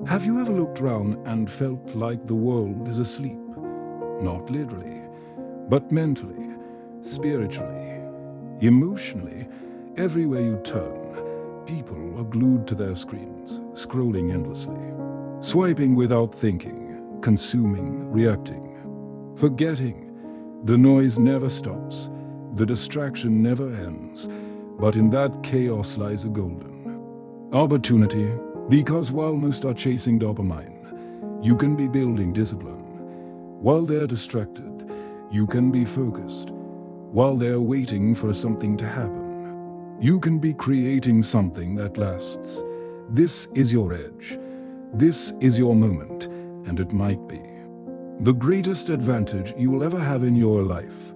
Have you ever looked around and felt like the world is asleep? Not literally, but mentally, spiritually, emotionally. Everywhere you turn, people are glued to their screens, scrolling endlessly, swiping without thinking, consuming, reacting, forgetting. The noise never stops, the distraction never ends, but in that chaos lies a golden opportunity, because while most are chasing dopamine, you can be building discipline. While they're distracted, you can be focused. While they're waiting for something to happen, you can be creating something that lasts. This is your edge. This is your moment, and it might be the greatest advantage you'll ever have in your life.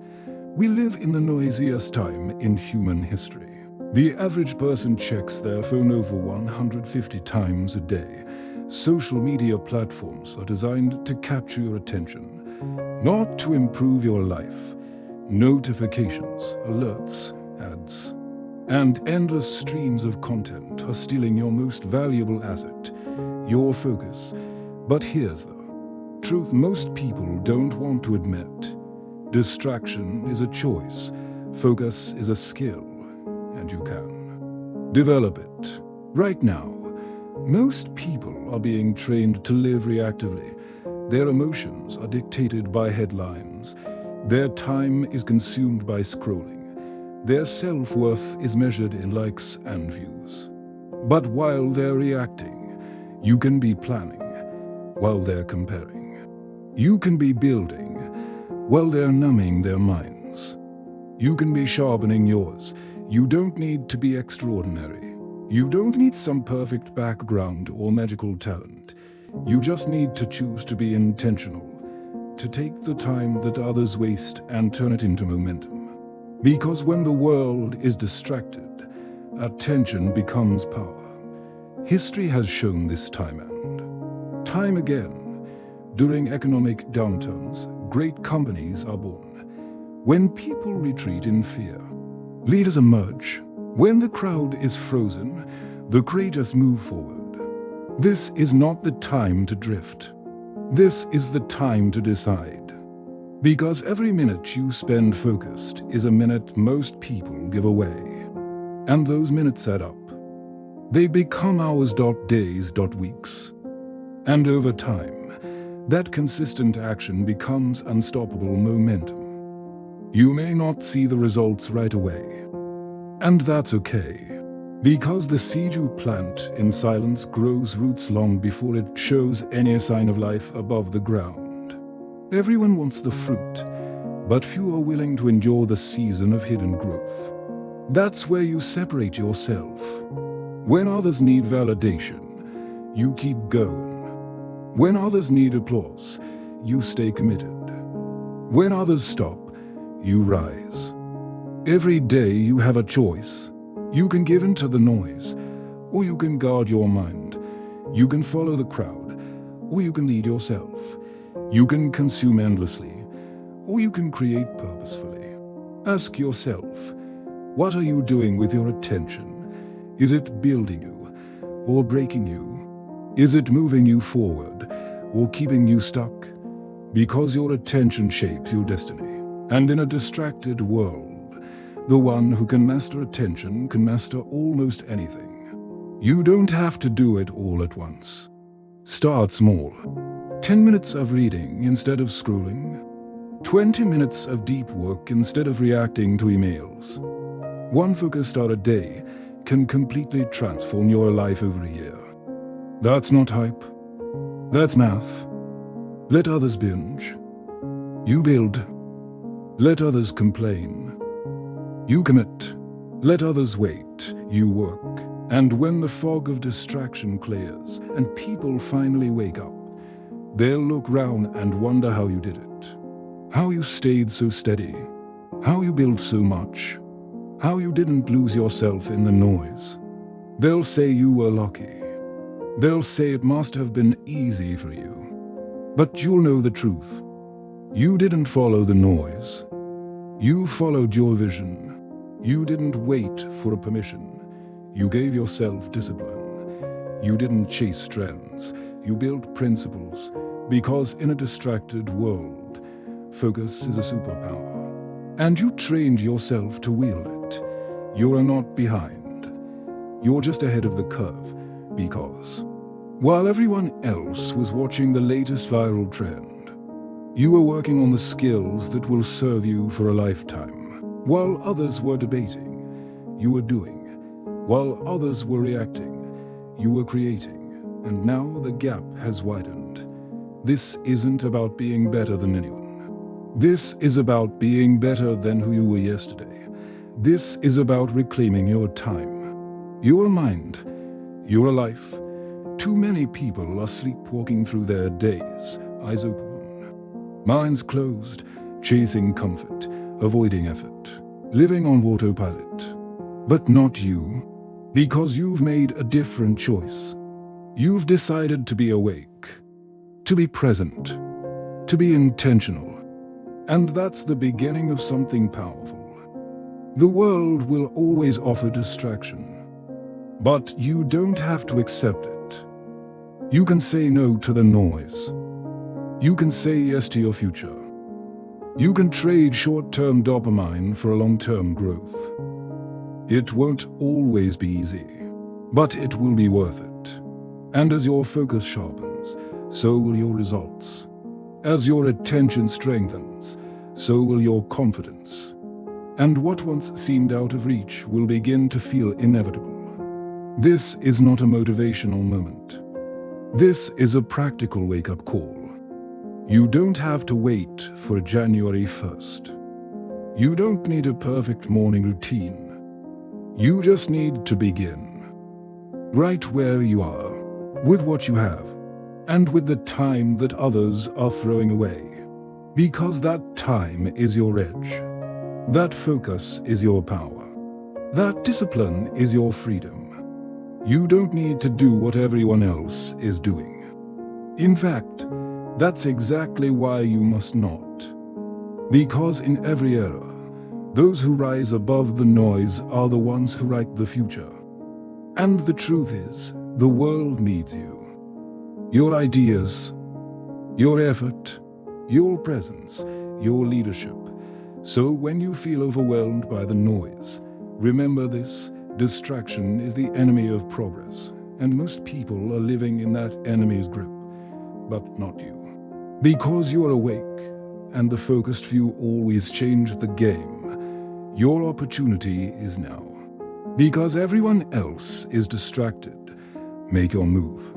We live in the noisiest time in human history. The average person checks their phone over 150 times a day. Social media platforms are designed to capture your attention, not to improve your life. Notifications, alerts, ads, and endless streams of content are stealing your most valuable asset, your focus. But here's the truth most people don't want to admit. Distraction is a choice, focus is a skill, and you can develop it. Right now, most people are being trained to live reactively. Their emotions are dictated by headlines. Their time is consumed by scrolling. Their self-worth is measured in likes and views. But while they're reacting, you can be planning. While they're comparing, you can be building. While they're numbing their minds, you can be sharpening yours. You don't need to be extraordinary. You don't need some perfect background or magical talent. You just need to choose to be intentional, to take the time that others waste and turn it into momentum. Because when the world is distracted, attention becomes power. History has shown this time and time again. During economic downturns, great companies are born. When people retreat in fear, leaders emerge. When the crowd is frozen, the courageous move forward. This is not the time to drift. This is the time to decide. Because every minute you spend focused is a minute most people give away. And those minutes add up. They become hours, days, weeks. And over time, that consistent action becomes unstoppable momentum. You may not see the results right away. And that's okay. Because the seed you plant in silence grows roots long before it shows any sign of life above the ground. Everyone wants the fruit, but few are willing to endure the season of hidden growth. That's where you separate yourself. When others need validation, you keep going. When others need applause, you stay committed. When others stop, you rise. Every day you have a choice. You can give in to the noise, or you can guard your mind. You can follow the crowd, or you can lead yourself. You can consume endlessly, or you can create purposefully. Ask yourself, what are you doing with your attention? Is it building you, or breaking you? Is it moving you forward, or keeping you stuck? Because your attention shapes your destiny. And in a distracted world, the one who can master attention can master almost anything. You don't have to do it all at once. Start small. 10 minutes of reading instead of scrolling. 20 minutes of deep work instead of reacting to emails. One focused hour a day can completely transform your life over a year. That's not hype. That's math. Let others binge. You build. Let others complain. You commit. Let others wait. You work. And when the fog of distraction clears and people finally wake up, they'll look round and wonder how you did it. How you stayed so steady. How you built so much. How you didn't lose yourself in the noise. They'll say you were lucky. They'll say it must have been easy for you. But you'll know the truth. You didn't follow the noise. You followed your vision. You didn't wait for a permission. You gave yourself discipline. You didn't chase trends. You build principles, because in a distracted world, focus is a superpower. And you trained yourself to wield it. You are not behind. You're just ahead of the curve, because while everyone else was watching the latest viral trend, you were working on the skills that will serve you for a lifetime. While others were debating, you were doing. While others were reacting, you were creating. And now the gap has widened. This isn't about being better than anyone. This is about being better than who you were yesterday. This is about reclaiming your time, your mind, your life. Too many people are sleepwalking through their days, eyes open, minds closed, chasing comfort, avoiding effort, living on autopilot. But not you, because you've made a different choice. You've decided to be awake, to be present, to be intentional. And that's the beginning of something powerful. The world will always offer distraction, but you don't have to accept it. You can say no to the noise. You can say yes to your future. You can trade short-term dopamine for a long-term growth. It won't always be easy, but it will be worth it. And as your focus sharpens, so will your results. As your attention strengthens, so will your confidence. And what once seemed out of reach will begin to feel inevitable. This is not a motivational moment. This is a practical wake-up call. You don't have to wait for January 1st. You don't need a perfect morning routine. You just need to begin. Right where you are, with what you have, and with the time that others are throwing away. Because that time is your edge. That focus is your power. That discipline is your freedom. You don't need to do what everyone else is doing. In fact, that's exactly why you must not. Because in every era, those who rise above the noise are the ones who write the future. And the truth is, the world needs you. Your ideas, your effort, your presence, your leadership. So when you feel overwhelmed by the noise, remember this: distraction is the enemy of progress, and most people are living in that enemy's grip, but not you. Because you are awake, and the focused few always change the game, your opportunity is now. Because everyone else is distracted, make your move.